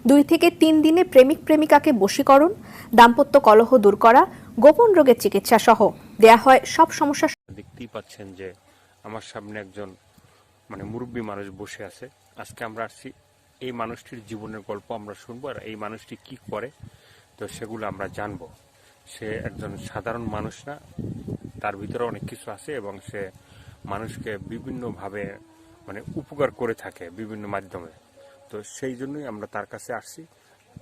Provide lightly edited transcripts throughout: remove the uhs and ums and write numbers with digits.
2 থেকে 3 দিনে প্রেমিক প্রেমিকাকে বশীকরণ, দাম্পত্য কলহ দূর করা, গোপন রোগের চিকিৎসা সহ দেয়া হয় সব সমস্যা। দেখতেই পাচ্ছেন যে আমার সামনে একজন মুরব্বী মানুষ বসে আছে। আজকে আমরা আসছি এই মানুষটির জীবনের গল্প আমরা শুনবো, আর এই মানুষটি কি করে তো সেগুলো আমরা জানবো। সে একজন সাধারণ মানুষ না, তার ভিতরে অনেক কিছু আছে এবং সে মানুষকে বিভিন্নভাবে উপকার করে থাকে বিভিন্ন মাধ্যমে। তো সেই জন্যই আমরা তার কাছে আসছি।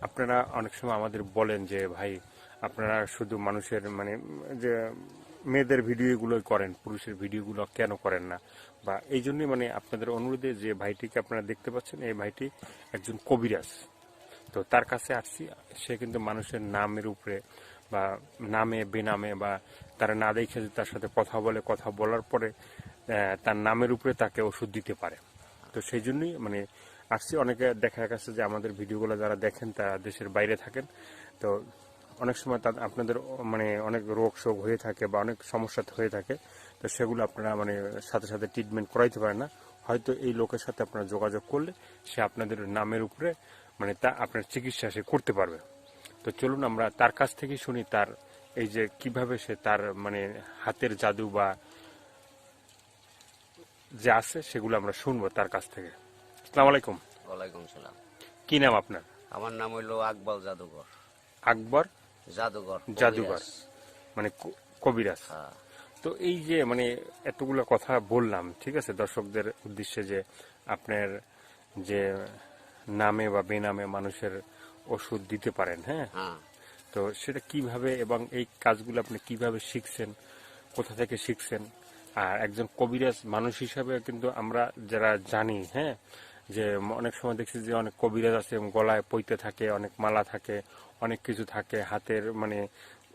আপনারা অনেক সময় আমাদের বলেন যে ভাই আপনারা শুধু মানুষের যে মেয়েদের ভিডিওগুলো করেন, পুরুষের ভিডিওগুলো কেন করেন না, বা এই জন্যই আপনাদের অনুরোধে যে ভাইটিকে আপনারা দেখতে পাচ্ছেন, এই ভাইটি একজন কবিরাজ। তো তার কাছে আসছি। সে কিন্তু মানুষের নামের উপরে বা নামে বেনামে বা তারা না দেখে যদি তার সাথে কথা বলে, কথা বলার পরে তার নামের উপরে তাকে ওষুধ দিতে পারে। তো সেই জন্যই আসছি। অনেকে দেখা গেছে যে আমাদের ভিডিওগুলো যারা দেখেন তারা দেশের বাইরে থাকেন। তো অনেক সময় আপনাদের অনেক রোগ শোক হয়ে থাকে বা অনেক সমস্যা হয়ে থাকে। তো সেগুলো আপনারা সাথে সাথে ট্রিটমেন্ট করাইতে পারেন না। হয়তো এই লোকের সাথে আপনারা যোগাযোগ করলে সে আপনাদের নামের উপরে তা আপনার চিকিৎসা সে করতে পারবে। তো চলুন আমরা তার কাছ থেকে শুনি তার এই যে কিভাবে সে তার হাতের জাদু বা যে আছে সেগুলো আমরা শুনবো তার কাছ থেকে। আসসালামু আলাইকুম। ওয়ালাইকুম সালাম। কি নাম আপনার? আমার নাম হইল আকবর জাদুঘর। আকবর জাদুঘর জাদুঘর কবিরাজ। হ্যাঁ। তো এই যে এতগুলো কথা বললাম, ঠিক আছে, দর্শকদের উদ্দেশ্যে যে আপনার যে নামে বা বেনামে মানুষের ওষুধ দিতে পারেন, হ্যাঁ, তো সেটা কিভাবে এবং এই কাজগুলো আপনি কিভাবে শিখছেন, কোথা থেকে শিখছেন? আর একজন কবিরাজ মানুষ হিসাবে কিন্তু আমরা যারা জানি, হ্যাঁ, যে অনেক সময় দেখছি যে অনেক কবিরাজ আছে গলায় পইতে থাকে, অনেক মালা থাকে, অনেক কিছু থাকে, হাতের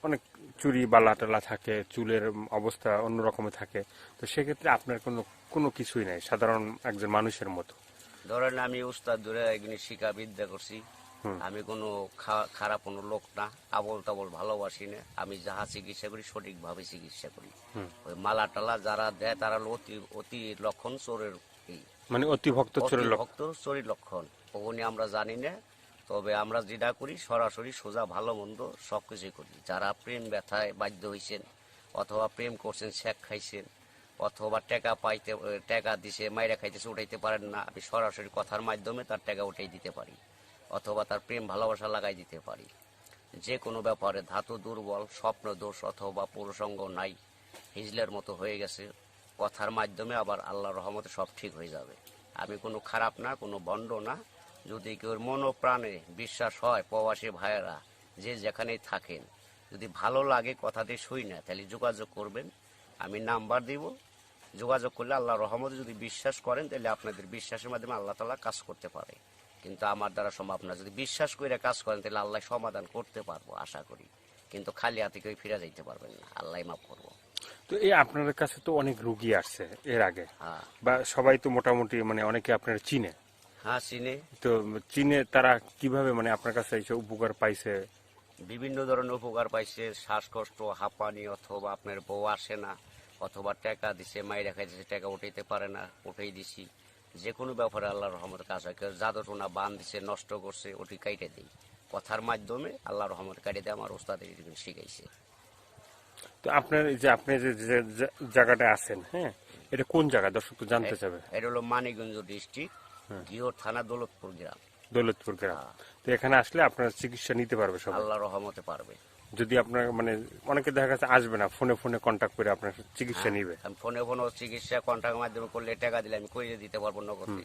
অনেক চুরি বালা টালা থাকে, চুলের অবস্থা অন্যরকমের থাকে। তো সেক্ষেত্রে আপনার কোনো কিছুই নাই, সাধারণ একজন মানুষের মতো। ধরেন আমি উস্তাদ ধরে এগুলি শিক্ষা বিদ্যা করছি। আমি কোনো খারাপ কোনো লোক না, আবল তাবল ভালোবাসি না। আমি যাহা চিকিৎসা করি সঠিকভাবে চিকিৎসা করি। ওই মালা টালা যারা দেয় তারা অতি অতি লক্ষণ চোরের, অতি ভক্ত চোরের লক্ষণ ওগুলি আমরা জানি না। তবে আমরা যেটা করি সরাসরি সোজা ভালো মন্দ সবকিছুই করি। যারা প্রেম ব্যথায় বাধ্য হয়েছেন অথবা প্রেম করছেন, শেখ খাইছেন, অথবা টাকা দিছে মাইরা খাইতেছে উঠাইতে পারেন না, আমি সরাসরি কথার মাধ্যমে তার টাকা উঠাই দিতে পারি, অথবা তার প্রেম ভালোবাসা লাগাই দিতে পারি। যে কোনো ব্যাপারে ধাতু দুর্বল, স্বপ্ন দোষ অথবা পুরুষঙ্গ নাই, হিজলের মতো হয়ে গেছে, কথার মাধ্যমে আবার আল্লাহর রহমতে সব ঠিক হয়ে যাবে। আমি কোনো খারাপ না, কোনো বন্ড না। যদি কেউ মন ও প্রাণে বিশ্বাস হয়, প্রবাসী ভাইয়েরা যে যেখানেই থাকেন, যদি ভালো লাগে কথা দিয়ে শুই না, তাহলে যোগাযোগ করবেন। আমি নাম্বার দিব, যোগাযোগ করলে আল্লাহর রহমতে যদি বিশ্বাস করেন তাহলে আপনাদের বিশ্বাসের মাধ্যমে আল্লাহ তাআলা কাজ করতে পারে। কিন্তু আমার দ্বারা সম্ভব না। যদি বিশ্বাস করে কাজ করেন তাহলে আল্লাহ সমাধান করতে পারবো আশা করি। কিন্তু খালি হাতে কেউ ফিরে যাইতে পারবেন না, আল্লাহ মাফ করবো। তো এই আপনার কাছে তো অনেক রুগী আসছে এর আগে, বা সবাই তো মোটামুটি অনেকে আপনার চিনে। হ্যাঁ চিনে। তো চিনে তারা কিভাবে আপনার কাছে এসে উপকার পাইছে? বিভিন্ন ধরনের উপকার পাইছে। শ্বাসকষ্ট, হাঁপানি, অথবা আপনার বউ আসে না, অথবা টাকা দিছে মাইরা খাইছে, টাকা উঠাইতে পারে না, উঠেই দিছি। যে কোনো ব্যাপারে আল্লাহর রহমত কাজ হয়। কেউ জাদু টোনা বান দিছে, নষ্ট করছে, ওটি কাইটে দিই কথার মাধ্যমে। আল্লাহর রহমত কাটে দিয়ে আমার ওস্তাদ শিখাইছে। তো আপনার যে আপনি যে জায়গাটা আছেন, হ্যাঁ, এটা কোন জায়গা দর্শক তো জানতে চাবে? এটা হলো মানিকগঞ্জ ডিস্ট্রিক্ট, ঘিওর থানা, দৌলতপুর গ্রাম। দৌলতপুর গ্রাম। তো এখানে আসলে আপনার চিকিৎসা নিতে পারবে সব? আল্লাহর রহমতে পারবে। যদি আপনার অনেকে দেখা গেছে আসবে না, ফোনে ফোনে কন্ট্যাক্ট করে আপনার চিকিৎসা নিবে। ফোনে ফোনে চিকিৎসা কন্ট্যাক্টের মাধ্যমে করলে টাকা দিলে আমি করিয়ে দিতে পারবো নগদে।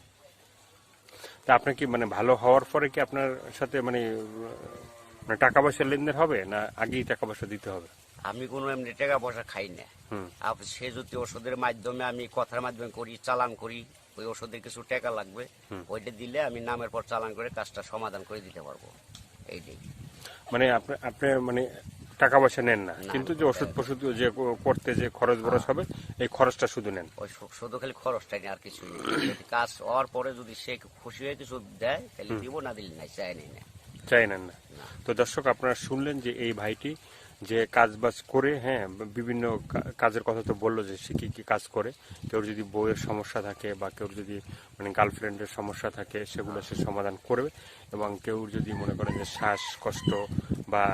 তা আপনার কি ভালো হওয়ার পরে কি আপনার সাথে টাকা পয়সা লেনদেন হবে, না আগেই টাকা পয়সা দিতে হবে? আমি কোনো এমনি টাকা পয়সা খাই না। সে যদি ওষুধের মাধ্যমে আমি কথার মাধ্যমে করি, চালান করি, ওই ওষুধের কিছু টাকা লাগবে, ওইটা দিলে আমি নামের পর চালান করে কাজটা সমাধান করে দিতে পারবো। এইটাই আপনি টাকা পয়সা নেন না, কিন্তু যে ওষুধ ফষুধ যে করতে যে খরচ বরচ হবে এই খরচটা শুধু নেন? ওই শুধু খালি খরচটাই নেই, আর কিছুই নেই। যদি কাজ হওয়ার পরে যদি সে খুশি হয়ে কিছু দেয় তাহলে দিব, না দিলে নাই, চাই নেই না, চাই নেন না। তো দর্শক আপনারা শুনলেন যে এই ভাইটি যে কাজ বাজ করে, হ্যাঁ, বিভিন্ন কাজের কথা তো বললো যে সে কি কি কাজ করে। কেউ যদি বউয়ের সমস্যা থাকে বা কেউ যদি মানে গার্লফ্রেন্ডের সমস্যা থাকে সেগুলো সে সমাধান করবে, এবং কেউ যদি মনে করেন যে শ্বাসকষ্ট বা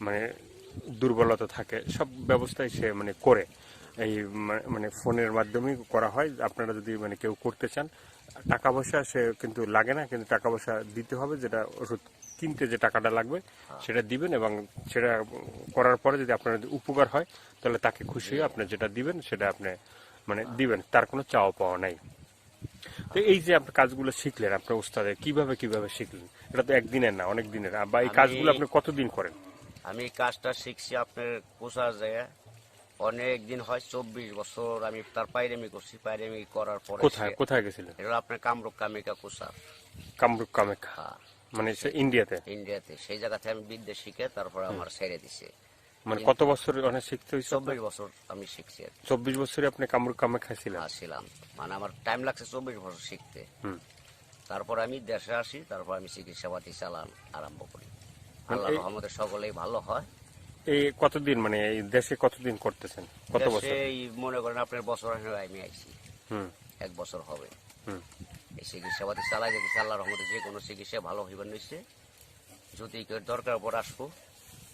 মানে দুর্বলতা থাকে, সব ব্যবস্থাই সে মানে করে। এই মানে ফোনের মাধ্যমেই করা হয়। আপনারা যদি মানে কেউ করতে চান, টাকা পয়সা সে কিন্তু লাগে না, কিন্তু টাকা পয়সা দিতে হবে, যেটা ওষুধ কিনতে যে টাকাটা লাগবে সেটা দিবেন, এবং সেটা করার পরে যদি আপনার উপকার হয় তাহলে তাকে খুশি হয়ে আপনি যেটা দিবেন সেটা আপনি মানে দিবেন, তার কোনো চাওয়া পাওয়া নাই। তো এই যে আপনি কাজগুলো শিখলেন আপনার উস্তাদের, কিভাবে কিভাবে শিখলেন? এটা তো একদিনের না, অনেক দিনের। বা এই কাজগুলো আপনি কতদিন করেন? আমি এই কাজটা শিখছি আপনার কোষার জায়গায় অনেক দিন হয়, 24 বছর আমি তার পাইরেমি করছি। পাইরেমি করার পরে কোথায় কোথায় গেছিলেন? এটা আপনার কামরূপ কামিকা কোষার, কামরূপ কামাখ্যা, হ্যাঁ, মানে সে ইন্ডিয়াতে? ইন্ডিয়াতে। সেই জায়গাতে আমি বিদ্যা শিখে তারপরে আমার ছেড়ে দিছে। মানে কত বছর অনেক শিখতে হয়েছে? 24 বছর আমি শিখছি আর কি। 24 বছরে আপনি কামরূপ কামাখ্যা ছিলেন? ছিলাম, মানে আমার টাইম লাগছে 24 বছর শিখতে। হুম। তারপর আমি দেশে আসি, তারপর আমি চিকিৎসাপাতি চালান আরম্ভ করি। আল্লাহ রহমতে সকলেই ভালো হয়। এই কতদিন মানে এই দেশে কতদিন করতেছেন? কত বছর? দেশে এই মনে করেন আপনার বছর হয়ে আমি আইছি, হুম 1 বছর হবে। হুম। এই চিকিৎসাপাতি চালাই দেখেছি, আল্লাহ রহমতে যে কোনো চিকিৎসা ভালো হইবার নিচ্ছে। যদি কেউ দরকার পর আসবো,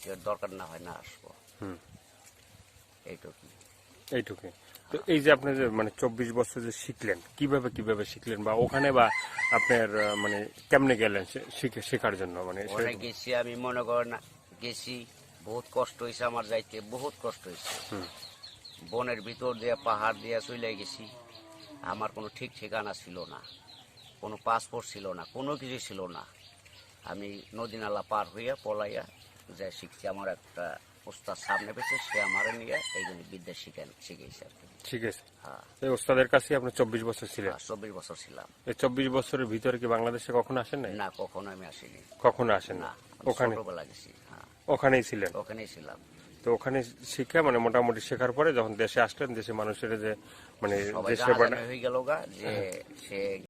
কেউ দরকার না হয় না আসবো, হুম। এইটুকু। এইটুকু। তো এই যে আপনি যে মানে 24 বছর যে শিখলেন, কিভাবে কিভাবে শিখলেন, বা ওখানে বা আপনার মানে কেমনে গেলেন শেখার জন্য? মানে অনেক গেছি আমি, মনে করেন গেছি, বহুত কষ্ট হয়েছে আমার যাইতে, বহুত কষ্ট হয়েছে। বনের ভিতর দিয়ে পাহাড় দিয়ে চলে গেছি। আমার কোনো ঠিক ঠিকানা ছিল না, কোনো পাসপোর্ট ছিল না, কোনো কিছু ছিল না। আমি নদী নালা পার হইয়া পলাইয়া যা শিখছি। আমার একটা ওস্তাদ সামনে পেয়েছে, সে আমার নিয়ে এই জন্য বিদ্যা শিখেছে আর কি। ঠিক আছে। হ্যাঁ, এই ওস্তাদের কাছে আপনি 24 বছর ছিলেন? 24 বছর ছিলাম। এই 24 বছরের ভিতরে কি বাংলাদেশে কখনো আসেন নাই? না, কখনো আমি আসিনি। কখনো আসেন না, না? আমি ওখানে ছোটবেলা গেছি। হ্যাঁ, ওখানেই ছিলেন? ওখানেই ছিলাম। তো ওখানে শিখে মানে মোটামুটি শেখার পরে যখন দেশে আসলেন, দেশে মানুষের যে মানে সবাই যে সেবাটা জানাজানি হয়ে গেল গা যে সে